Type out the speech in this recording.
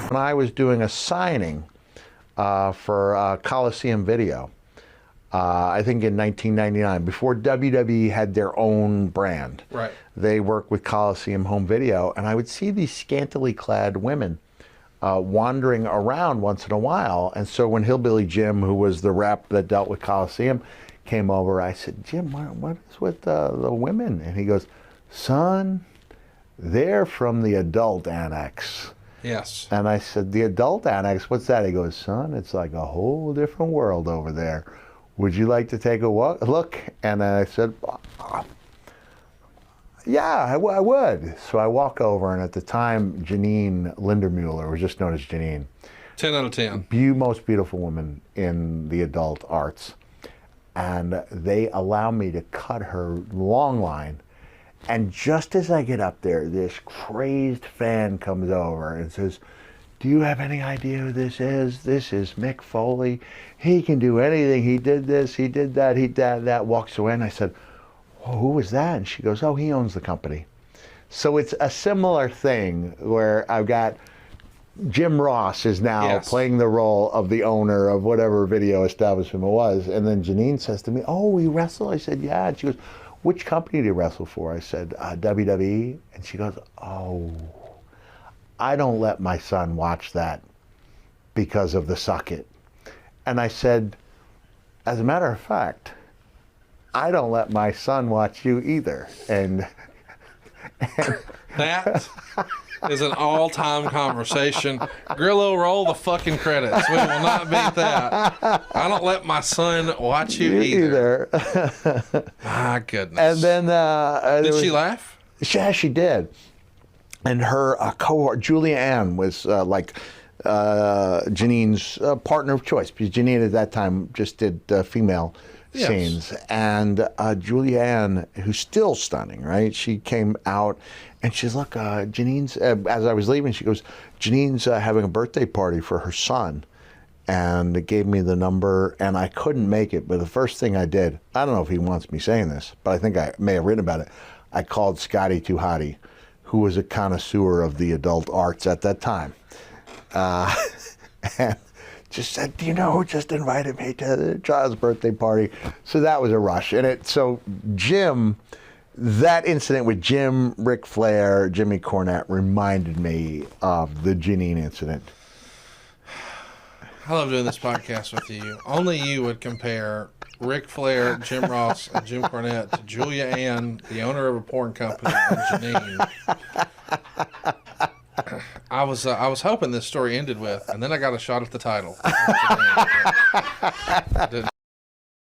When I was doing a signing for Coliseum Video, I think in 1999, before WWE had their own brand. Right. They worked with Coliseum Home Video, and I would see these scantily clad women wandering around once in a while. And so when Hillbilly Jim, who was the rep that dealt with Coliseum, came over, I said, Jim, what is with the women? And he goes, son, they're from the adult annex. Yes. And I said, the adult annex, what's that? He goes, son, it's like a whole different world over there. Would you like to take a look? And I said, yeah, I would. So I walk over, and at the time, Janine Lindermuller was just known as Janine. 10 out of 10. Most beautiful woman in the adult arts. And they allow me to cut her long line. And just as I get up there, this crazed fan comes over and says, do you have any idea who this is? This is Mick Foley. He can do anything. He did this, he did that, he did that. Walks away, and I said, well, who was that? And she goes, oh, he owns the company. So it's a similar thing where I've got Jim Ross is now playing the role of the owner of whatever video establishment it was. And then Janine says to me, oh, you wrestle? I said, yeah. And she goes, which company do you wrestle for? I said, WWE. And she goes, oh, I don't let my son watch that because of the suck it. And I said, as a matter of fact, I don't let my son watch you either. And that is an all-time conversation. Grillo, roll the fucking credits. We will not beat that. I don't let my son watch you either. My goodness. And then did she laugh? Yeah, she did. And her cohort, Julia Ann, was Janine's partner of choice, because Janine at that time just did female scenes. And Julia Ann, who's still stunning, right? She came out and she's, look, Janine's, as I was leaving, she goes, Janine's having a birthday party for her son. And it gave me the number, and I couldn't make it. But the first thing I did, I don't know if he wants me saying this, but I think I may have written about it. I called Scotty Too Hottie, who was a connoisseur of the adult arts at that time. And just said, do you know who just invited me to the child's birthday party? So that was a rush. And so Jim, that incident with Jim, Ric Flair, Jimmy Cornette reminded me of the Janine incident. I love doing this podcast with you. Only you would compare Ric Flair, Jim Ross, and Jim Cornette to Julia Ann, the owner of a porn company, and Janine. I was hoping this story ended with, and then I got a shot at the title.